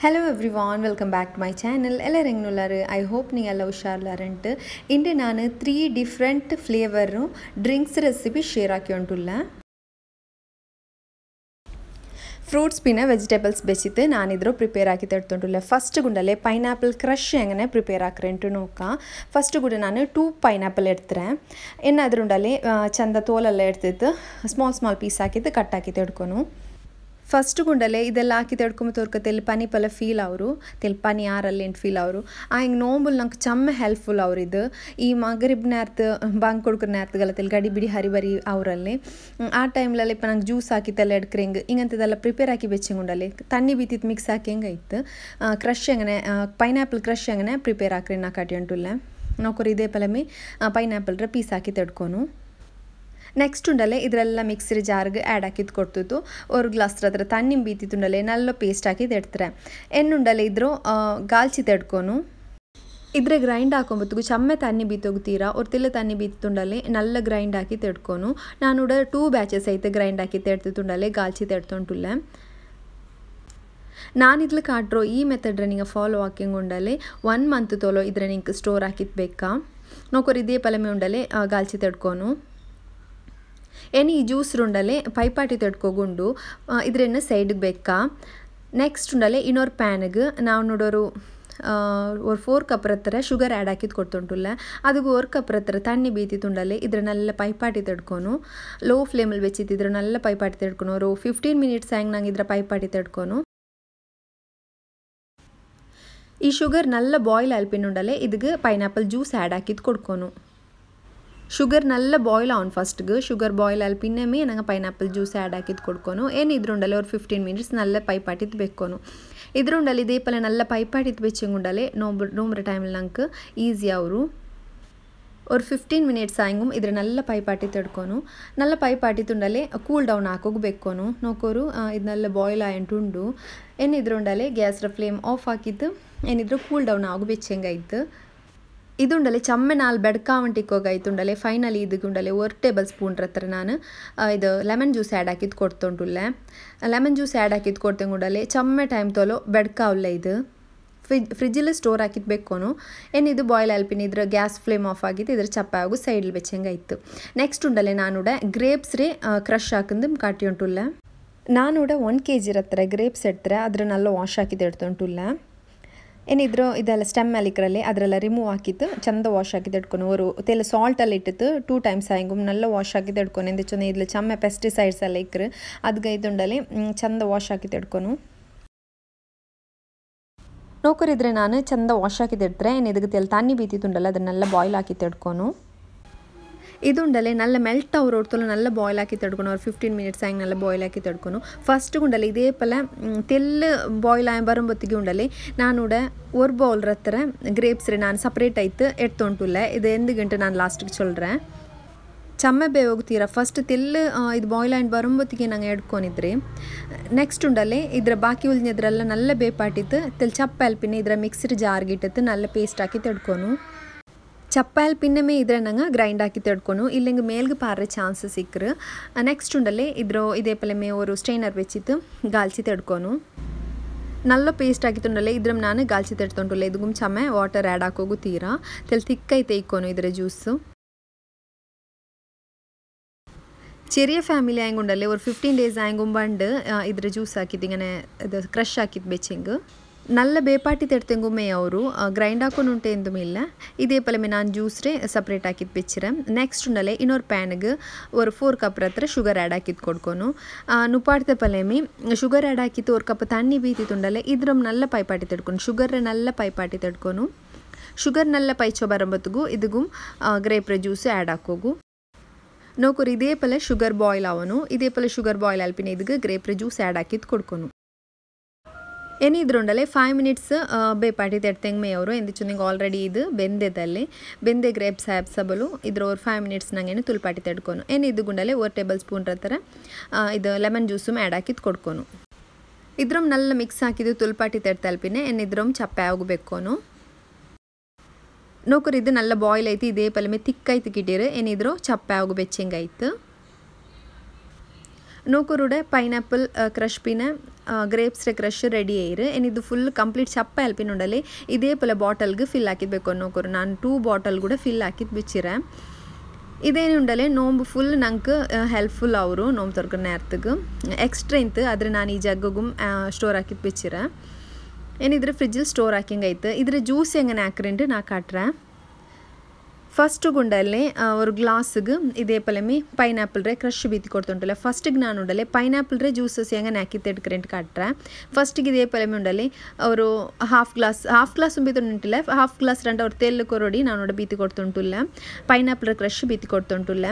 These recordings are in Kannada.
Hello everyone, welcome back to my channel. I hope you all ಹುಷಾರಿದ್ದಾರಂತ. ಇಂದು ನಾನು 3 different flavor drinks recipe share ಆಕಿಯೊಂಟುಲ್ಲ. Fruits പിന്നെ vegetables ಬೆಚಿತೆ ನಾನು ಇದ್ರು ಪ್ರಿಪೇರ್ ಆಕಿ ತಡ್ತೊಂಡುಲ್ಲ. ಫಸ್ಟ್ ಗುಂಡಲೆ ಪೈನಾಪಲ್ ಕ್ರಶ್ ಹೆಂಗನೆ ಪ್ರಿಪೇರ್ ಆಕ್ರೆಂಟು ನೋಕ. ಫಸ್ಟ್ ಗುಡ ನಾನು 2 ಪೈನಾಪಲ್ ಎಡ್ತ್ರೆ. ಎನ್ನಾದ್ರುಂಡಲೆ ಚಂದ ತೋಲೆಲ್ಲ ಎಡ್ತಿತ್ತು ಸ್ಮಾಲ್ ಪೀಸ್ ಹಾಕಿದ್ದು ಕಟ್ ಹಾಕಿ ತಡ್ಕೊನು. ಫಸ್ಟ್ ಗುಂಡಲೆ ಇದೆಲ್ಲ ಹಾಕಿ ತಡ್ಕೊಂಬ ತೋರ್ಕ ತೆಲ್ಪನಿ ಪಲ ಫೀಲ್ ಅವರು ತೆಲ್ಪನಿ ಯಾರಲ್ಲಿ ಫೀಲ್ ಅವರು ಹಿಂಗೆ ನೋಂಬುಲ್ ನಂಗೆ ಚಮ್ಮ ಹೆಲ್ಪ್ಫುಲ್ ಅವ್ರಿದ್ದು ಈ ಮಗರಿಬ್ ನೇರ್ತ್ ಬಾಂಗ್ ಕೊಡ್ಕರ ನೇರ್ತಗಲ್ಲ ತೆಲ್ ಗಡಿ ಬಿಡಿ ಹರಿಬರಿ ಅವರಲ್ಲಿ ಆ ಟೈಮ್ಲಲ್ಲಿ ಇಪ್ಪ ನಂಗೆ ಜ್ಯೂಸ್ ಹಾಕಿತ್ತೆಲ್ಲ ಎಡ್ಕ್ರಿಂಗ್ ಹಿಂಗಂತದೆಲ್ಲ ಪ್ರಿಪೇರ್ ಹಾಕಿ ಬೆಚ್ಚಂಗುಂಡಲ್ಲಿ ತಣ್ಣಿ ಬೀತಿತ್ತು ಮಿಕ್ಸ್ ಹಾಕಿ ಹೆಂಗಾಯ್ತು ಕ್ರಶ್ ಹೆಂಗನೆ ಪೈನಾಪಲ್ ಕ್ರಶ್ ಹೆಂಗನೆ ಪ್ರಿಪೇರ್ ಹಾಕ್ರಿ ನಾ ಕಟಿ ಅಂಟುಲ್ಲ ನೋಕೊರಿ ಇದೇ ಪಲಮಿ ಪೈನಾಪಲ್ರ ಪೀಸ್ ಹಾಕಿ ತಡ್ಕೊನು. ನೆಕ್ಸ್ಟ್ ಉಂಡಲೆ ಇದರೆಲ್ಲ ಮಿಕ್ಸರ್ ಜಾರ್ಗೆ ಆ್ಯಡ್ ಹಾಕಿದ್ದು ಕೊಡ್ತಿತ್ತು ಒಂದು ಗ್ಲಾಸ್ ಹತ್ರ ತಣ್ಣಿ ಬೀತಿತ್ತುಂಡಲೆ ನಲ್ಲ ಪೇಸ್ಟ್ ಹಾಕಿ ತೆಡ್ತಾರೆ ಎನ್ನುಂಡಲೆ ಇದ್ರು ಗಾಲ್ಚಿ ತೆಡ್ಕೊನು ಇದ್ರೆ ಗ್ರೈಂಡ್ ಹಾಕೊಂಬತ್ತಿಗೂ ಚಮ್ಮೆ ತಣ್ಣಿ ಬೀತೋಗ್ತೀರಾ ಒರ್ತಿಲ್ಲ ತಣ್ಣಿ ಬೀತಿತ್ತುಂಡಲೆ ನಲ್ಲ ಗ್ರೈಂಡ್ ಹಾಕಿ ತೆಡ್ಕೊನು ನಾನು 2 ಬ್ಯಾಚಸ್ ಐತೆ ಗ್ರೈಂಡ್ ಹಾಕಿ ತೆಡ್ತಿತ್ತುಂಡಲೆ ಗಾಲ್ಚಿ ತೆಡ್ತೊಂಟುಲ್ಲ. ನಾನಿದ್ಲು ಕಾಟ್ರೋ ಈ ಮೆಥಡ್ರ ನಿಂಗೆ ಫಾಲೋ ಹಾಕಿಂಗುಂಡಲೆ 1 ಮಂತ್ ತೋಲೋ ಇದ್ರೆ ನಿಂಗೆ ಸ್ಟೋರ್ ಹಾಕಿತ್ತು ಬೇಕಾ ನೋಕೊರಿ ಇದೇ ಪಲಮೆ ಉಂಡಲೆ ಗಾಲ್ಚಿ ತೆಡ್ಕೊನು. ಈ ಜ್ಯೂಸ್ ರುಂಡಲೆ ಪೈಪಾಟಿ ತಡ್ಕೊಗುಂಡು ಇದ್ರನ್ನ ಸೈಡ್ಗೆ ಬೇಕಾ. ನೆಕ್ಸ್ಟ್ ಉಂಡಲೆ ಇನ್ನೊರು ಪ್ಯಾನ್ಗೆ ನಾವು ನೋಡೋರು 4 ಕಪ್ ಹತ್ರ ಶುಗರ್ ಆ್ಯಡ್ ಹಾಕಿದ್ದು ಕೊಡ್ತುಂಟುಲ್ಲ ಅದಕ್ಕೆ 1 ಕಪ್ ಹತ್ರ ತಣ್ಣಿ ಬೀತಿತ್ತುಂಡಲೆ ಇದ್ರನ್ನೆಲ್ಲ ಪೈಪಾಟಿ ತಡ್ಕೊನು ಲೋ ಫ್ಲೇಮಲ್ಲಿ ಬೆಚ್ಚಿದ್ರನ್ನೆಲ್ಲ ಪೈಪಾಟಿ ತಡ್ಕೊನು ಅವರು 15 ಮಿನಿಟ್ಸ್ ಹ್ಯಾಂಗೆ ನಂಗೆ ಇದ್ರ ಪೈಪಾಟಿ ತಡ್ಕೊನು. ಈ ಶುಗರ್ ನಲ್ಲ ಬಾಯ್ಲ್ ಆಲ್ಪಿನುಂಡಲೆ ಇದಕ್ಕೆ ಪೈನಾಪಲ್ ಜ್ಯೂಸ್ ಆ್ಯಡ್ ಹಾಕಿದ್ದು ಕೊಡ್ಕೊನು. ಶುಗರ್ ನಲ್ಲ ಬಾಯ್ಲ್ ಆನ್ ಫಸ್ಟ್ಗೆ ಶುಗರ್ ಬಾಯ್ಲ್ ಅಲ್ಲಿ ಪಿನ್ನೆಮೇ ನಂಗೆ ಪೈನಾಪಲ್ ಜ್ಯೂಸ್ ಆ್ಯಡ್ ಹಾಕಿದ್ದು ಕೊಡ್ಕೊನು ಇದ್ರುಂಡಲೆ ಒಂದು 15 ಮಿನಿಟ್ಸ್ ನಲ್ಲ ಪೈಪಾಟಿತ್ತು ಬೆಕ್ಕೊನು. ಇದ್ರುಂಡಲೆ ಇದೇ ಪಲ ನಲ್ಲ ಪೈಪಾಟಿತ್ತು ಬೆಚ್ಚಂಗುಂಡಲೆ ನೋಮ್ರ ಟೈಮಲ್ಲಿ ನಂಗೆ ಈಸಿ ಅವರು ஒரு 15 ಮಿನಿಟ್ಸ್ ಆಯ್ಗೂ ಇದ್ರ ನಲ್ಲ ಪೈಪಾಟಿ ತಡ್ಕೊನು ನಲ್ಲ ಪೈಪಾಟಿ ತುಂಡಲೆ ಕೂಲ್ ಡೌನ್ ಹಾಕೋಗ್ಬೇಕೊನು ನೋಕೋರು ಇದನ್ನೆಲ್ಲ ಬಾಯ್ಲ್ ಆಯಂಟುಂಡು ಏನಿದ್ರುಂಡಲೆ ಗ್ಯಾಸ್ರ ಫ್ಲೇಮ್ ಆಫ್ ಹಾಕಿದ್ದು ಏನಿದ್ರು ಕೂಲ್ ಡೌನ್ ಆಗು ಬೆಚ್ಚಂಗಾಯ್ತು. ಇದುಂಡಲೆ ಚಮ್ಮೆ ನಾಲ್ ಬೆಡ್ಕಾವಂಟಿಕ್ಕೋಗಾಯ್ತುಂಡಲೆ ಫೈನಲಿ ಇದಕ್ಕುಂಡಲೆ 1 ಟೇಬಲ್ ಸ್ಪೂನ್ ಹತ್ರ ನಾನು ಇದು ಲೆಮನ್ ಜ್ಯೂಸ್ ಆ್ಯಡ್ ಹಾಕಿದ್ದು ಕೊಡ್ತೊಂಟುಲ್ಲೆ ಲೆಮನ್ ಜ್ಯೂಸ್ ಆ್ಯಡ್ ಹಾಕಿದ್ದು ಕೊಡ್ತಂಗುಂಡಲೆ ಚಮ್ಮೆ ಟೈಮ್ ತೋಲೋ ಬೆಡ್ಕಾವಲ್ಲ ಇದು ಫ್ರಿಜ್ಜಲ್ಲಿ ಸ್ಟೋರ್ ಹಾಕಿದ್ದು ಬೇಕೋನು ಏನಿದು ಬಾಯ್ಲ್ ಆಲ್ಪಿನ ಇದ್ರ ಗ್ಯಾಸ್ ಫ್ಲೇಮ್ ಆಫ್ ಆಗಿದ್ದು ಇದ್ರ ಚಪ್ಪ ಆಗು ಸೈಡಲ್ಲಿ ಬೆಚ್ಚಂಗಾಯ್ತು. ನೆಕ್ಸ್ಟ್ ಉಂಡಲೆ ನಾನುಡ ಗ್ರೇಪ್ಸ್ ರೇ ಕ್ರಶ್ ಹಾಕಿದ್ದು ಕಾಟಿ ಉಂಟುಲ್ಲ ನಾನುಡ 1 kg ಹತ್ರ ಗ್ರೇಪ್ಸ್ ಎಡ್ತಾರೆ ಅದ್ರ ನಲ್ಲ ವಾಶ್ ಹಾಕಿದ್ದು ಎಡ್ತುಂಟುಲ್ಲ ಏನಿದ್ರು ಇದೆಲ್ಲ ಸ್ಟೆಮ್ ಮ್ಯಾಲಿಕ್ರಲ್ಲಿ ಅದರೆಲ್ಲ ರಿಮೂವ್ ಹಾಕಿತ್ತು ಚಂದ ವಾಶ್ ಹಾಕಿದ್ದು ಇಟ್ಕೊಂಡು ಅವರು ತೆಲ್ಲ ಸಾಲ್ಟಲ್ಲಿ ಇಟ್ಟಿತ್ತು 2 ಟೈಮ್ಸ್ ಆಯ್ಗೂ ನಲ್ಲ ವಾಶ್ ಹಾಕಿದ್ದು ಇಟ್ಕೊಂಡು ಎಂದು ಚಂದ ಇದ್ಲು ಚಮ್ಮೆ ಪೆಸ್ಟಿಸೈಡ್ಸ್ ಎಲ್ಲ ಇಕ್ಕರು ಅದಕ್ಕೆ ಇದುಂಡಲ್ಲಿ ಚಂದ ವಾಶ್ ಹಾಕಿದ್ದು ಇಟ್ಕೊನು ನೋಕರಿದ್ರೆ ನಾನು ಚಂದ ವಾಶ್ ಹಾಕಿದ್ದು ಇಡ್ತಾರೆ ಏನು ಇದಕ್ಕೆ ತೆಲ್ಲ ತಣ್ಣಿ ಬೀತಿತ್ತುಂಡಲ್ಲ ಅದನ್ನೆಲ್ಲ ಬಾಯ್ಲ್ ಹಾಕಿ ತಡ್ಕೊನು. ಇದುಂಡಲೆ ನಲ್ಲ ಮೆಲ್ಟ್ ಅವ್ರು ಹೊಡ್ತಲು ನಲ್ಲ ಬಾಯ್ಲ್ ಹಾಕಿ ತಡ್ಕೊನು ಅವ್ರು 15 ಮಿನಿಟ್ಸ್ ಆಗಿ ನಲ್ಲ ಬಾಯ್ಲ್ ಹಾಕಿ ತಡ್ಕೊನು. ಫಸ್ಟ್ ಗುಂಡಲೆ ಇದೇ ಪಲ ತೆಲ್ಲ ಬಾಯ್ಲ್ ಆಗಿ ಬರೋಂಬತ್ತಿಗೆ ಉಂಡಲೆ ನಾನು 1 ಬೌಲ್ ಹತ್ರ ಗ್ರೇಪ್ಸ್ ರೀ ನಾನು ಸಪ್ರೇಟ್ ಆಯ್ತು ಎಡ್ತೊಂಟುಲ್ಲ ಇದು 2 ಗಂಟೆ ನಾನು ಲಾಸ್ಟಿಗೆ ಚೊಲ್ರೆ ಚಮ್ಮೆ ಬೇ ಹೋಗ್ತೀರಾ ಫಸ್ಟ್ ತೆಲ್ಲ ಇದು ಬಾಯ್ಲ್ ಆ್ಯಂಡ್ ಬರೋಂಬತ್ತಿಗೆ ನಂಗೆ ಎಡ್ಕೊಂಡಿದ್ರಿ. ನೆಕ್ಸ್ಟ್ ಉಂಡಲೆ ಇದ್ರ ಬಾಕಿ ಉಳಿದ್ರೆಲ್ಲ ನಲ್ಲ ಬೇಪಾಟಿತ್ತು ತೆಲ್ ಚಪ್ಪ ಅಲ್ಪಿನ ಇದ್ರ ಮಿಕ್ಸರ್ ಜಾರ್ಗಿಟ್ಟಿತ್ತು ನಲ್ಲ ಪೇಸ್ಟ್ ಹಾಕಿ ತಡ್ಕೊನು. ಚಪ್ಪಾಲ್ ಪಿನ್ನಮೇ ಇದ್ರೆ ನಂಗೆ ಗ್ರೈಂಡ್ ಹಾಕಿ ತಡ್ಕೊನು ಇಲ್ಲಂಗೆ ಮೇಲ್ಗೆ ಪಾರ್ರೆ ಚಾನ್ಸಸ್ ಸಿಕ್ಕರು. ನೆಕ್ಸ್ಟ್ ಉಂಡಲೆ ಇದೇ ಪಲೆಮೇ ಅವರು ಸ್ಟ್ರೈನರ್ ಬೆಚ್ಚಿತ್ತು ಗಾಲ್ಚಿ ತಡ್ಕೊನು ನಲ್ಲ ಪೇಸ್ಟ್ ಹಾಕಿತ್ತುಂಡಲೆ ಇದ್ರ ನಾನು ಗಾಲ್ಚಿ ತಡ್ತೊಂಟುಲ್ಲ ಇದಕ್ಕೂ ಚಮ್ಮೆ ವಾಟರ್ ಆ್ಯಡ್ ಹಾಕೋಗು ತೀರಾ ತೆಲ್ ತಿಕ್ಕೈತೆ ಇಕ್ಕೋನು ಇದರ ಜ್ಯೂಸು. ചെറിയ ഫാമിലി ആയതുകൊണ്ടല്ലേ ഒരു 15 days ആയതുകൊണ്ട് ഇದ್ರ ജ്യൂസ് ಹಾಕಿದ್ದು ഇങ്ങനെ ಇದು ಕ್ರಶ್ ಹಾಕಿದ್ದು ಬೆಚ್ಚಂಗು ನಲ್ಲ ಬೇಪಾಟಿ ತೆಡ್ತೆಂಗುಮ್ಮೆ ಅವರು ಗ್ರೈಂಡ್ ಹಾಕೊಂಡು ಉಂಟೆ ಎಂದುಮೇ ಇಲ್ಲ ಇದೇ ಪಲಮೆ ನಾನು ಜ್ಯೂಸ್ರೇ ಸಪ್ರೇಟ್ ಹಾಕಿದ್ದು ಬೆಚ್ಚಿರೆ. ನೆಕ್ಸ್ಟ್ ಉಂಡಲೆ ಇನ್ನೊರು ಪ್ಯಾನ್ಗೆ ಒಂದು 4 ಕಪ್ ಹತ್ರ ಶುಗರ್ ಆ್ಯಡ್ ಹಾಕಿದ್ದು ಕೊಡ್ಕೊನು ನುಪಾಡ್ತೆ ಪಲೆಮೆ ಶುಗರ್ ಆ್ಯಡ್ ಹಾಕಿತ್ತು 1 ಕಪ್ ತಣ್ಣಿ ಬೀತಿತ್ತುಂಡಲೆ ಇದ್ರ ನಲ್ಲ ಪೈಪಾಟಿ ತಡ್ಕೊನು ಶುಗರ್ ನಲ್ಲ ಪೈಪಾಟಿ ತಡ್ಕೊನು ಶುಗರ್ ನಲ್ಲ ಪೈಚೋ ಬರೋಂಬತ್ತಿಗೂ ಇದಕ್ಕೂ ಗ್ರೇಪ್ರ ಜ್ಯೂಸ್ ಆ್ಯಡ್ ಹಾಕೋಗು ನೋಕರು ಇದೇ ಪಲ ಶುಗರ್ ಬಾಯ್ಲ್ ಅವನು ಇದೇ ಪಲ ಶುಗರ್ ಬಾಯ್ಲ್ ಆಲ್ಪಿನ ಇದಕ್ಕೆ ಗ್ರೇಪ್ರ ಜ್ಯೂಸ್ ಆ್ಯಡ್ ಹಾಕಿದ್ದು ಕೊಡ್ಕೊನು ಏನಿದ್ರುಂಡಲೆ 5 ಮಿನಿಟ್ಸ್ ಬೇಪಾಟಿ ತೆಡ್ತೆಂಗೆ ಅವರು ಎಂದು ಚುನಿಗೆ ಆಲ್ರೆಡಿ ಇದು ಬೆಂದೆ ಗ್ರೇಪ್ಸ್ ಹ್ಯಾಬ್ಸಬಲು ಇದ್ರ ಒಂದು 5 ಮಿನಿಟ್ಸ್ ನಂಗೆ ತುಲ್ಪಾಟಿ ತೆಡ್ಕೊನು ಏನಿದ್ದು ಗುಂಡಲೆ 1 ಟೇಬಲ್ ಸ್ಪೂನ್ ಹತ್ರ ಇದು ಲೆಮನ್ ಜ್ಯೂಸು ಆ್ಯಡ್ ಹಾಕಿದ್ದು ಕೊಡ್ಕೊನು ಇದ್ರಮ್ ನಲ್ಲ ಮಿಕ್ಸ್ ಹಾಕಿದ್ದು ತುಲ್ಪಾಟಿ ತೆಡ್ತ ಅಲ್ಪಿನ ಏನಿದ್ರಮ್ ಚಪ್ಪೆ ಆಗಬೇಕೋನು ನೋಕರು ಇದು ನಲ್ಲ ಬಾಯ್ಲ್ ಐತಿ ಇದೇ ಪಲಮೆ ತಿಕ್ಕೈತಿ ಕಿಟ್ಟಿರು ಏನಿದ್ರು ಚಪ್ಪೆ ಆಗು ಬೆಚ್ಚಂಗಾಯ್ತು. ನೋಕುರುಡೆ ಪೈನಾಪಲ್ ಕ್ರಶ್ ಪಿನ ಗ್ರೇಪ್ಸ್ ಕ್ರಶ್ ರೆಡಿ ಆಯಿರು ಇದು ಫುಲ್ ಕಂಪ್ಲೀಟ್ ಚಪ್ಪ ಎಲ್ಪಿನುಂಡಲ್ಲಿ ಇದೇ ಪೋಲೆ ಬಾಟಲ್ಗೆ ಫಿಲ್ ಹಾಕಿದ್ಬೇಕು ನೋಕರು ನಾನು 2 ಬಾಟಲ್ ಕೂಡ ಫಿಲ್ ಹಾಕಿದ್ದು ಬಿಚ್ಚಿರೆ ಇದೇನು ಉಂಡಲೆ ನೋಂಬು ಫುಲ್ ನಂಗೆ ಹೆಲ್ಪ್ಫುಲ್ ಅವರು ನೋಂಬು ತೊರ್ಕ ನೇರத்துக்கு ಎಕ್ಸ್ಟ್ರಾ ಇಂತು ಆದರೆ ನಾನು ಈ ಜಗ್ಗಗೂ ಸ್ಟೋರ್ ಹಾಕಿದ್ದು ಬಿಚ್ಚಿರೆ ಏನಿದ್ರೆ ಫ್ರಿಜ್ಜಲ್ಲಿ ಸ್ಟೋರ್ ಹಾಕಿಂಗ್ ಐತೆ ಇದ್ರ ಜ್ಯೂಸ್ ಹೆಂಗೆ ಹಾಕ್ರೆಂಟು ನಾ ಕಾಟ್ರೆ ಫಸ್ಟ್ ಗುಂಡಲ್ಲಿ ಒಂದು ಗ್ಲಾಸ್ಗೆ ಇದೇ ಪಲಮಿ ಪೈನಾಪಲ್ ರೇ ಕ್ರಶ್ ಬೀತಿ ಕೊಡ್ತುಂಟಲ್ಲ ಫಸ್ಟಿಗೆ ನಾನು ಉಂಡಲೆ ಪೈನಾಪಲ್ ರೇ ಜ್ಯೂಸಸ್ ಹೆಂಗೆ ಹಾಕಿ ತೆಡ್ಕರೆಂಟ್ ಕಾಟ್ರೆ ಫಸ್ಟಿಗೆ ಇದೇ ಪಲಮಿ ಉಂಡಲ್ಲಿ ಅವರು ಹಾಫ್ ಗ್ಲಾಸ್ ಬೀತುಂಟಿಲ್ಲ ಹಾಫ್ ಗ್ಲಾಸ್ ರಂಡ ಅವ್ರು ತೆಲ್ಲು ಕೊರೊಡಿ ನಾನು ಬೀತಿ ಕೊಡ್ತುಂಟುಲ್ಲ ಪೈನಾಪಲ್ ರೇ ಕ್ರಶ್ ಬೀತಿ ಕೊಡ್ತುಂಟುಲ್ಲ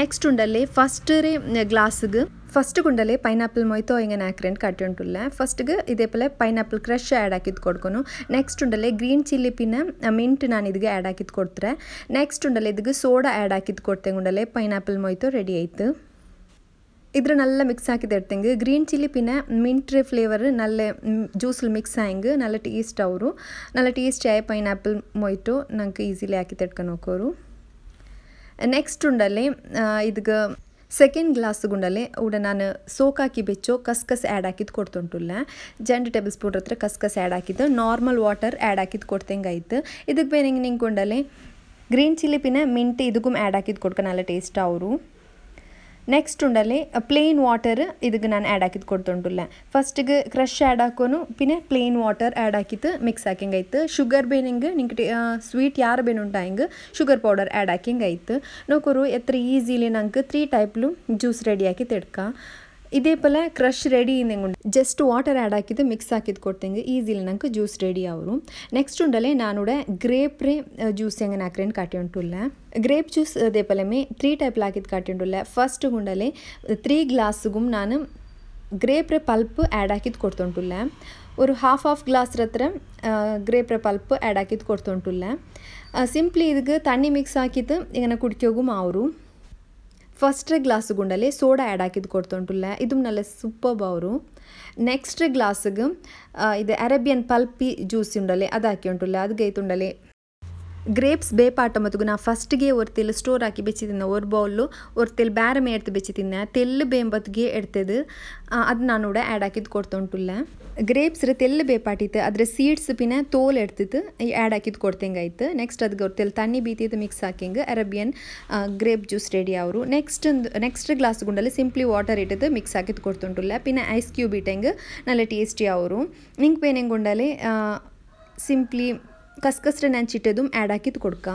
ನೆಕ್ಸ್ಟ್ ಉಂಡಲ್ಲಿ ಫಸ್ಟ್ ರೇ ಗ್ಲಾಸ್ಗೆ ಫಸ್ಟ್ ಗುಂಡಲ್ಲಿ ಪೈನಾಪಲ್ ಮೊಯ್ತೋ ಹಿಂಗೆ ಹಾಕ್ರೆಂಟ್ ಕಟ್ಟಿ ಉಂಟುಲ್ಲ ಫಸ್ಟ್ಗೆ ಇದೇ ಪಲೆ ಪೈನಾಪಲ್ ಕ್ರಶ್ ಆ್ಯಡ್ ಹಾಕಿದ್ದು ಕೊಡ್ಕೊನು ನೆಕ್ಸ್ಟ್ ಉಂಡಲ್ಲಿ ಗ್ರೀನ್ ಚಿಲ್ಲಿ ಪಿನ ಮಿಂಟ್ ನಾನು ಇದಕ್ಕೆ ಆ್ಯಡ್ ಹಾಕಿದ್ದು ಕೊಡ್ತಾರೆ ನೆಕ್ಸ್ಟ್ ಉಂಡಲ್ಲಿ ಇದಕ್ಕೆ ಸೋಡಾ ಆ್ಯಡ್ ಹಾಕಿದ್ದು ಕೊಡ್ತೆ ಉಂಡಲ್ಲಿ ಪೈನಾಪಲ್ ಮೊಯ್ತೋ ರೆಡಿ ಆಯಿತು ಇದ್ರ ನಲ್ಲ ಮಿಕ್ಸ್ ಹಾಕಿದ್ದು ಇಡ್ತಂಗೆ ಗ್ರೀನ್ ಚಿಲ್ಲಿ ಪಿನ ಮಿಂಟ್ ಫ್ಲೇವರ್ ನಲ್ಲ ಜ್ಯೂಸಲ್ಲಿ ಮಿಕ್ಸ್ ಆಯಂಗೆ ನಲ್ಲ ಟೇಸ್ಟ್ ಅವರು ನಲ್ಲ ಟೇಸ್ಟ್ ಆಯ ಪೈನಾಪಲ್ ಮೊಯ್ಟೋ ನಂಗೆ ಈಸಿಲಿ ಹಾಕಿ ತೆಡ್ಕೊಂಡು ಹೋಗೋರು ನೆಕ್ಸ್ಟ್ ಉಂಡಲ್ಲಿ ಇದಕ್ಕೆ ಸೆಕೆಂಡ್ ಗ್ಲಾಸ್ ಗುಂಡಲ್ಲಿ ಉಡ ನಾನು ಸೋಕಾಕಿ ಬೆಚ್ಚೋ ಕಸ್ಕಸ್ ಆ್ಯಡ್ ಹಾಕಿದ್ದು ಕೊಡ್ತುಂಟುಲ್ಲ 2 ಟೇಬಲ್ ಸ್ಪೂನ್ ಹತ್ರ ಕಸ್ಕಸ್ ಆ್ಯಡ್ ಹಾಕಿದ್ದು ನಾರ್ಮಲ್ ವಾಟರ್ ಆ್ಯಡ್ ಹಾಕಿದ್ದು ಕೊಡ್ತಂಗೆ ಆಯ್ತು ಇದಕ್ಕೆ ಬೇರೆ ನಿಂಗೆ ಗುಂಡಲ್ಲಿ ಗ್ರೀನ್ ಚಿಲ್ಲಿ ಪಿನ ಮಿಂಟ್ ಇದಕ್ಕೂ ಆ್ಯಡ್ ಹಾಕಿದ್ದು ಕೊಡ್ಕೊಂಡು നല്ല ಟೇಸ್ಟ್ ಅವರು ನೆಕ್ಸ್ಟ್ ಉಂಡಲ್ಲಿ ಪ್ಲೇನ್ ವಾಟರ್ ಇದಕ್ಕೆ ನಾನು ಆ್ಯಡ್ ಹಾಕಿದ್ದು ಕೊಡ್ತುಂಟುಲ್ಲ ಫಸ್ಟಿಗೆ ಕ್ರಶ್ ಆ್ಯಡ್ ಹಾಕೋನು ಪಿನೆ ಪ್ಲೇನ್ ವಾಟರ್ ಆ್ಯಡ್ ಹಾಕಿತ್ತು ಮಿಕ್ಸ್ ಹಾಕಿಂಗೆ ಆಯ್ತು ಶುಗರ್ ಬೇನಿಂಗೆ ನಿಂಗೆ ಸ್ವೀಟ್ ಯಾರು ಬೇನುಂಟ ಹಿಂಗೆ ಶುಗರ್ ಪೌಡರ್ ಆ್ಯಡ್ ಹಾಕಿಂಗೆ ಆಯ್ತು ನೋಕೋರು ಎತ್ರ ಈಸಿಲಿ ನಂಗೆ 3 ಟೈಪ್ಲು ಜ್ಯೂಸ್ ರೆಡಿ ಹಾಕಿ ತೆಡ್ಕ ಇದೇ ಪಲ ಕ್ರಶ್ ರೆಡಿ ಇಂದಂಗೆ ಜಸ್ಟ್ ವಾಟರ್ ಆ್ಯಡ್ ಹಾಕಿದ್ದು ಮಿಕ್ಸ್ ಹಾಕಿದ್ದು ಕೊಡ್ತಂಗೆ ಈಸಿಲಿ ನಂಗೆ ಜ್ಯೂಸ್ ರೆಡಿ ಅವರು ನೆಕ್ಸ್ಟ್ ಉಂಡಲೆ ನಾನು ಗ್ರೇಪ್ ರೇ ಜ್ಯೂಸ್ ಹೆಂಗೆ ಹಾಕ್ರೆಂಟ್ ಕಾಟಿ ಉಂಟುಲ್ಲ ಗ್ರೇಪ್ ಜ್ಯೂಸ್ ಅದೇ ಪಲಮೆ 3 ಟೈಪ್ ಹಾಕಿದ್ದು ಕಾಟಿ ಉಂಟುಲ್ಲ ಫಸ್ಟ್ ಗುಂಡಲೆ 3 ಗ್ಲಾಸ್ಗೂ ನಾನು ಗ್ರೇಪ್ ರೇ ಪಲ್ಪ್ ಆ್ಯಡ್ ಹಾಕಿದ್ದು ಕೊಡ್ತುಂಟುಲ್ಲ ഒരു ಹಾಫ್ ಗ್ಲಾಸ್ ಹತ್ರ ಗ್ರೇಪ್ ರೇ ಪಲ್ಪ್ ಆ್ಯಡ್ ಹಾಕಿದ್ದು ಕೊಡ್ತುಂಟುಲ್ಲ ಸಿಂಪ್ಲಿ ಇದಕ್ಕೆ ತಣ್ಣಿ ಮಿಕ್ಸ್ ಹಾಕಿದ್ದು ಈಗ ಕುಡಿಕೋಗು ಅವರು ಫಸ್ಟ್ ಗ್ಲಾಸ್ ಗುಂಡಲ್ಲಿ ಸೋಡಾ ಆ್ಯಡ್ ಹಾಕಿದ್ದು ಕೊಡ್ತುಂಟುಲ್ಲ ಇದು ನಲ್ಲ ಸೂಪರ್ ಅವರು ನೆಕ್ಸ್ಟ್ ಗ್ಲಾಸ್ಗೆ ಇದು ಅರೇಬಿಯನ್ ಪಲ್ಪಿ ಜ್ಯೂಸ್ ಉಂಡಲೆ ಅದು ಹಾಕಿ ಉಂಟುಲ್ಲ ಅದು ಗೈತುಂಡಲೆ ಗ್ರೇಪ್ಸ್ ಬೇಪಾಟ ಮತ್ತು ನಾ ಫಸ್ಟ್ಗೆ ஒரு ತೆಲ್ ಸ್ಟೋರ್ ಹಾಕಿ ಬೆಚ್ಚಿತಿನ್ನ ஒரு ಬೌಲು ஒரு ತೆಲ್ ಬೇರೆ ಮೇಡ್ತು ಬೆಚ್ಚಿತಿನ್ನ ತೆಲ್ಲು ಬೇಂಬತ್ಗೆ ಎಡ್ತದು ಅದು ನಾನು ಆ್ಯಡ್ ಹಾಕಿದ್ದು ಕೊಡ್ತುಂಟುಲ್ಲ ಗ್ರೇಪ್ಸ್ ತೆಲ್ಲು ಬೇಪಾಟಿತ್ತು ಅದರ ಸೀಡ್ಸ್ ಪಿನ ತೋಲ್ ಎಡ್ತಿತ್ತು ಆ್ಯಡ್ ಹಾಕಿದ್ದು ಕೊಡ್ತಂಗೆ ಆಯ್ತು ನೆಕ್ಸ್ಟ್ ಅದಕ್ಕೆ ஒரு ತೆಲ್ ತಣ್ಣಿ ಬೀತಿದ್ದು ಮಿಕ್ಸ್ ಹಾಕಿಂಗೆ ಅರೇಬಿಯನ್ ಗ್ರೇಪ್ ಜ್ಯೂಸ್ ರೆಡಿ ಅವರು ನೆಕ್ಸ್ಟ್ ಗ್ಲಾಸ್ ಗುಂಡಲ್ಲಿ ಸಿಂಪ್ಲಿ ವಾಟರ್ ಇಟ್ಟಿದ್ದು ಮಿಕ್ಸ್ ಹಾಕಿದ್ದು ಕೊಡ್ತುಂಟುಲ್ಲ ಪಿನ ಐಸ್ ಕ್ಯೂಬ್ ಇಟ್ಟಂಗೆ നല്ല ಟೇಸ್ಟಿ ಅವರು ನಿಂಗೆ ಬೇನೆಂಗೆ ಗುಂಡಲ್ಲಿ ಸಿಂಪ್ಲಿ ಕಸ್ಕಸ್ರೆ ನೆಂಚಿಟ್ಟದು ಆ್ಯಡ್ ಹಾಕಿದ್ದು ಕೊಡ್ಕ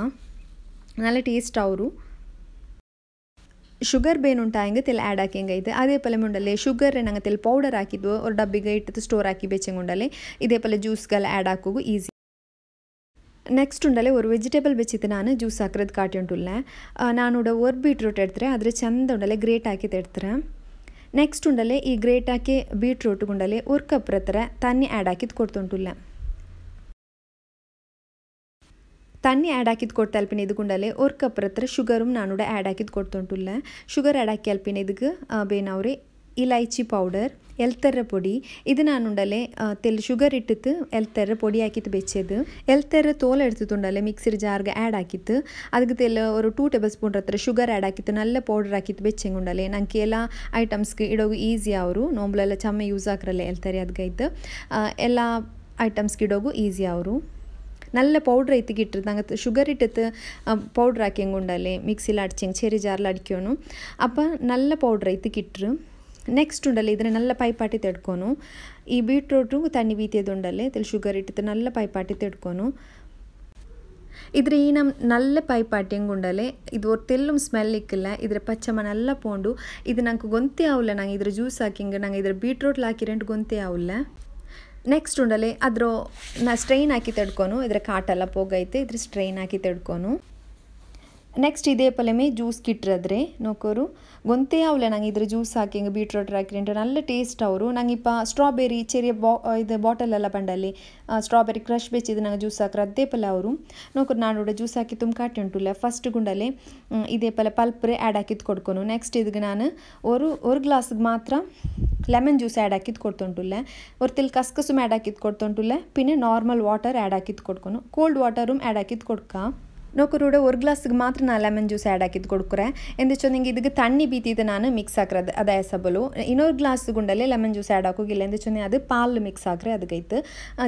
നല്ല ಟೇಸ್ಟ್ ಅವರು ಶುಗರ್ ಬೇನುಂಟಾಯಂಗೆ ತೆಲ್ ಆ್ಯಡ್ ಹಾಕಿಂಗೆ ಐತೆ ಅದೇ ಪಲೆ ಮುಂಡಲ್ಲಿ ಶುಗರ್ ನಂಗೆ ತೆಲ್ ಪೌಡರ್ ಹಾಕಿದ್ವು ஒரு ಡಬ್ಬಿಗೆ ಇಟ್ಟು ಸ್ಟೋರ್ ಹಾಕಿ ಬೆಚ್ಚಂಗುಂಡಲ್ಲಿ ಇದೇ ಪಲೆ ಜ್ಯೂಸ್ಗೆಲ್ಲ ಆ್ಯಡ್ ಹಾಕೋಗು ಈಸಿ ನೆಕ್ಸ್ಟ್ ಉಂಡಲ್ಲಿ ஒரு ವೆಜಿಟೇಬಲ್ ಬೆಚ್ಚಿತ್ತು ನಾನು ಜ್ಯೂಸ್ ಹಾಕಿರೋದು ಕಾಟಿ ಉಂಟುಲ್ಲ ನಾನು ஒரு ಬೀಟ್ರೂಟ್ ಎಡ್ತಾರೆ ಆದರೆ ಚಂದ ಉಂಡಲ್ಲಿ ಗ್ರೇಟ್ ಹಾಕಿ ತೆಡ್ತಾರೆ ನೆಕ್ಸ್ಟ್ ಉಂಡಲ್ಲಿ ಈ ಗ್ರೇಟ್ ಹಾಕಿ ಬೀಟ್ರೂಟ್ ಗುಂಡಲ್ಲಿ ஒரு ಕಪ್ ಹತ್ರ ತಣ್ಣಿ ಆ್ಯಡ್ ಹಾಕಿದ್ದು ಕೊಡ್ತುಂಟುಲ್ಲ ತಣ್ಣಿ ಆ್ಯಡ್ ಹಾಕಿದ್ದು ಕೊಡ್ತಾ ಅಲ್ಪಿನ ಇದು ಗುಂಡಲ್ಲಿ ஒரு ಕಪ್ ಹತ್ರ ಶುಗರು ನಾನು ಆ್ಯಡ್ ಹಾಕಿದ್ದು ಕೊಡ್ತುಂಟುಲ್ಲ ಶುಗರ್ ಆ್ಯಡ್ ಹಾಕಿ ಅಲ್ಪಿನ ಇದಕ್ಕೆ ಬೇನವ್ರೆ ಇಲೈಚಿ ಪೌಡರ್ ಎಲ್ತರ ಪೊಡಿ ಇದು ನಾನು ಉಂಡಲೆ ತೆಲ್ ಶುಗರ್ ಇಟ್ಟಿತ್ತು ಎಲ್ತರ ಪೊಡಿ ಹಾಕಿತ್ತು ಬೆಚ್ಚದು ಎಲ್ತರ ತೋಲ್ ಎಡ್ತಿತ್ತುಂಡಲೆ ಮಿಕ್ಸಿರ್ ಜಾರ್ಗೆ ಆ್ಯಡ್ ಹಾಕಿತ್ತು ಅದಕ್ಕೆ ತೆಲ್ ஒரு 2 ಟೇಬಲ್ ಸ್ಪೂನ್ ಹತ್ರ ಶುಗರ್ ಆ್ಯಡ್ ಹಾಕಿತ್ತು ನಲ್ಲ ಪೌಡರ್ ಹಾಕಿತ್ತು ಬೆಚ್ಚಂಗುಂಡಲೆ ನಂಗೆ ಎಲ್ಲ ಐಟಮ್ಸ್ಗೆ ಇಡೋದು ಈಸಿ ಅವರು ನೋಂಬ್ಲೆಲ್ಲ ಚಮ್ಮ ಯೂಸ್ ಹಾಕ್ರಲ್ಲ ಎಲ್ತಾರೆ ಅದಕ್ಕೆ ಎಲ್ಲ ಐಟಮ್ಸ್ಗೆ ಇಡೋಗು ಈಸಿ ಅವರು നല്ല പൗഡർ ಐತಿಗೆ ಇಟ್ಟಿರು ನಂಗೆ ಶುಗರ್ ಇಟ್ಟಿತ್ತು ಪೌಡ್ರ್ ಹಾಕಿಂಗೆ ಉಂಡಲ್ಲಿ ಮಿಕ್ಸಿಲಿ ಅಡ್ಚಿಂಗೆ ಚೆರಿ ಜಾರ್ಲಿ ಅಡಿಕೋನು ಅಪ್ಪ നല്ല ಪೌಡ್ರ್ ಐತಿಗೆ ಇಟ್ಟರು ನೆಕ್ಸ್ಟ್ ಉಂಡಲ್ಲಿ ಇದನ್ನ നല്ല ಪೈಪಾಟಿ ತೆಡ್ಕೊನು ಈ ಬೀಟ್ರೂಟು ತಣ್ಣಿ ಬೀತಿಯದು ಉಂಡಲ್ಲಿ ತೆಲ್ ಶುಗರ್ ಇಟ್ಟಿತ್ತು നല്ല ಪೈಪಾಟಿ ತೆಡ್ಕೊನು ಇದ್ರ ಈ ನಮ್ಮ നല്ല ಪೈಪಾಟಿಂಗ್ ಉಂಡಲೆ ಇದು ஒரு ತೆಲ್ಲು ಸ್ಮೆಲ್ ಇಕ್ಕಿಲ್ಲ ಇದ್ರ ಪಚ್ಚಮ್ಮ നല്ല ಪೋಂಡು ಇದು ನಂಗೆ ಗೊಂತೆ ಆವಿಲ್ಲ ನಂಗೆ ಇದ್ರ ಜ್ಯೂಸ್ ಹಾಕಿಂಗೆ ನಂಗೆ ಇದ್ರ ಬೀಟ್ರೂಟ್ ಹಾಕಿರೆಂಟು ಗೊಂತೆ ಆವಿಲ್ಲ ನೆಕ್ಸ್ಟ್ ಉಂಡಲೆ ಅದ್ರ ನಾ ಸ್ಟ್ರೈನ್ ಹಾಕಿ ತೆಡ್ಕೊನು ಇದ್ರ ಕಾಟೆಲ್ಲ ಪೋಗೈತೆ ಇದ್ರ ಸ್ಟ್ರೈನ್ ಹಾಕಿ ತೆಡ್ಕೊನು ನೆಕ್ಸ್ಟ್ ಇದೇ ಪಲೆಮೆ ಜ್ಯೂಸ್ ಕಿಟ್ರದ್ರೆ ನೋಕೋರು ಗೊಂತೆ ಆವಲೆ ನಂಗೆ ಇದ್ರ ಜ್ಯೂಸ್ ಹಾಕಿ ಹಿಂಗೆ ಬೀಟ್ರೂಟ್ ಹಾಕಿರೆಂಟು നല്ല ಟೇಸ್ಟ್ ಅವರು ನಂಗೆ ಇಪ್ಪ ಸ್ಟ್ರಾಬೆರಿ ಚೆರಿಯ ಇದು ಬಾಟಲೆಲ್ಲ ಬಂಡಲ್ಲಿ ಸ್ಟ್ರಾಬೆರಿ ಕ್ರಶ್ ಬೆಚ್ಚಿದ್ದು ನಂಗೆ ಜ್ಯೂಸ್ ಹಾಕ್ರೆ ಅದೇ ಪಲ ಅವರು ನೋಕೋರು ನಾನು ಜ್ಯೂಸ್ ಹಾಕಿ ತುಂಬ ಕಾಟಿ ಉಂಟುಲ್ಲ ಫಸ್ಟ್ ಗುಂಡಲ್ಲಿ ಇದೇ ಪಲ ಪಲ್ಪ್ರೆ ಆ್ಯಡ್ ಹಾಕಿದ್ದು ಕೊಡ್ಕೊನು ನೆಕ್ಸ್ಟ್ ಇದಕ್ಕೆ ನಾನು ஒரு ಗ್ಲಾಸ್ಗೆ ಮಾತ್ರ ಲೆಮನ್ ಜ್ಯೂಸ್ ಆ್ಯಡ್ ಹಾಕಿದ್ದು ಕೊಡ್ತುಂಟುಲ್ಲ ஒரு ತೆಲ್ ಕಸ್ಕಸುಮ್ ಆ್ಯಡ್ ಹಾಕಿದ್ದು ಕೊಡ್ತುಂಟುಲ್ಲ ಪಿನ್ನೆ ನಾರ್ಮಲ್ ವಾಟರ್ ಆ್ಯಡ್ ಹಾಕಿದ್ದು ಕೊಡ್ಕೊನು ಕೋಲ್ಡ್ ವಾಟರು ಆ್ಯಡ್ ಹಾಕಿದ್ದು ಕೊಡ್ಕ ನೋಕುರುಡೆ ഒരു ಗ್ಲಾಸ್ಗೆ ಮಾತ್ರ ನಾನು ಲೆಮನ್ ಜ್ಯೂಸ್ ಆ್ಯಡ್ ಹಾಕಿದ್ದು ಕೊಡ್ಕುರೆ ಎಂದಿಚ್ಚೋ ನಿಂಗೆ ಇದಕ್ಕೆ ತಣ್ಣಿ ಬೀತಿದ್ದು ನಾನು ಮಿಕ್ಸ್ ಹಾಕ್ರದು ಅದು ಎಸಬಲು ಇನ್ನೊಂದು ಗ್ಲಾಸ್ ಗುಂಡಲ್ಲೇ ಲೆಮನ್ ಜ್ಯೂಸ್ ಆ್ಯಡ್ ಹಾಕೋಗಿಲ್ಲ ಎಂದಿಚ್ಚೋ ಅದು ಪಾಲು ಮಿಕ್ಸ್ ಹಾಕ್ರೆ ಅದಕ್ಕೈತು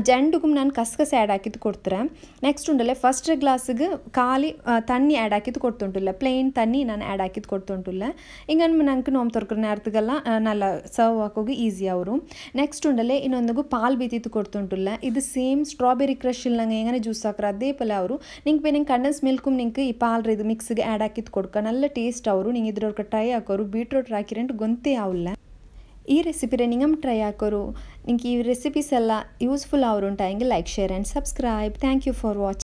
ಜಂಡುಗೂ ನಾನು ಕಸ್ಕಸ್ ಆ್ಯಡ್ ಹಾಕಿದ್ದು ಕೊಡ್ತಾರೆ ನೆಕ್ಸ್ಟ್ ಉಂಡಲ್ಲೇ ಫಸ್ಟ್ ಗ್ಲಾಸ್ಗೆ ಖಾಲಿ ತಣ್ಣಿ ಆ್ಯಡ್ ಹಾಕಿದ್ದು ಕೊಡ್ತುಂಟಿಲ್ಲ ಪ್ಲೇನ್ ತಣ್ಣಿ ನಾನು ಆ್ಯಡ್ ಹಾಕಿದ್ದು ಕೊಡ್ತುಂಟಿಲ್ಲ ಹಿಂಗೆ ನಂಗೆ ನೋವು ತೊರ್ಕ್ರೆ ನೇರத்துಗೆಲ್ಲ ನಲ್ಲ ಸರ್ವ್ ಹಾಕೋಗಿ ಈಸಿ ಅವರು ನೆಕ್ಸ್ಟ್ ಉಂಡಲ್ಲೇ ಇನ್ನೊಂದಿಗೂ ಪಾಲು ಬೀತಿತ್ತು ಕೊಡ್ತುಂಟಿಲ್ಲ ಇದು ಸೇಮ್ ಸ್ಟ್ರಾಬೆರಿ ಕ್ರಶ್ ಇಲ್ಲ ನಂಗೆ ಹೆಂಗನೆ ಜ್ಯೂಸ್ ಹಾಕ್ರೆ ಅದೇ ಪಲ್ಯ ಅವರು ನಿಂಗೆ ಕಂಡೆನ್ಸ್ ಮಿಲ್ಕು ನಿಂಗೆ ಈ ಪಾಲ್ರ ಇದು ಮಿಕ್ಸ್ಗೆ ಆ್ಯಡ್ ಹಾಕಿದ್ದು ಕೊಡ್ಕ ನಲ್ಲ ಟೇಸ್ಟ್ ಅವರು ನಿಂಗೆ ಇದ್ರವ್ರಿಗೆ ಟ್ರೈ ಹಾಕೋರು ಬೀಟ್ರೋಟ್ ಹಾಕಿರಂಟು ಗೊಂತೆ ಆವಿಲ್ಲ ಈ ರೆಸಿಪಿರೆ ನಿಂಗಮ್ ಟ್ರೈ ಹಾಕೋರು ನಿಂಗೆ ಈ ರೆಸಿಪೀಸ್ ಎಲ್ಲ ಯೂಸ್ಫುಲ್ ಅವರು ಉಂಟು ಹಿಂಗೆ like share and subscribe thank you for watching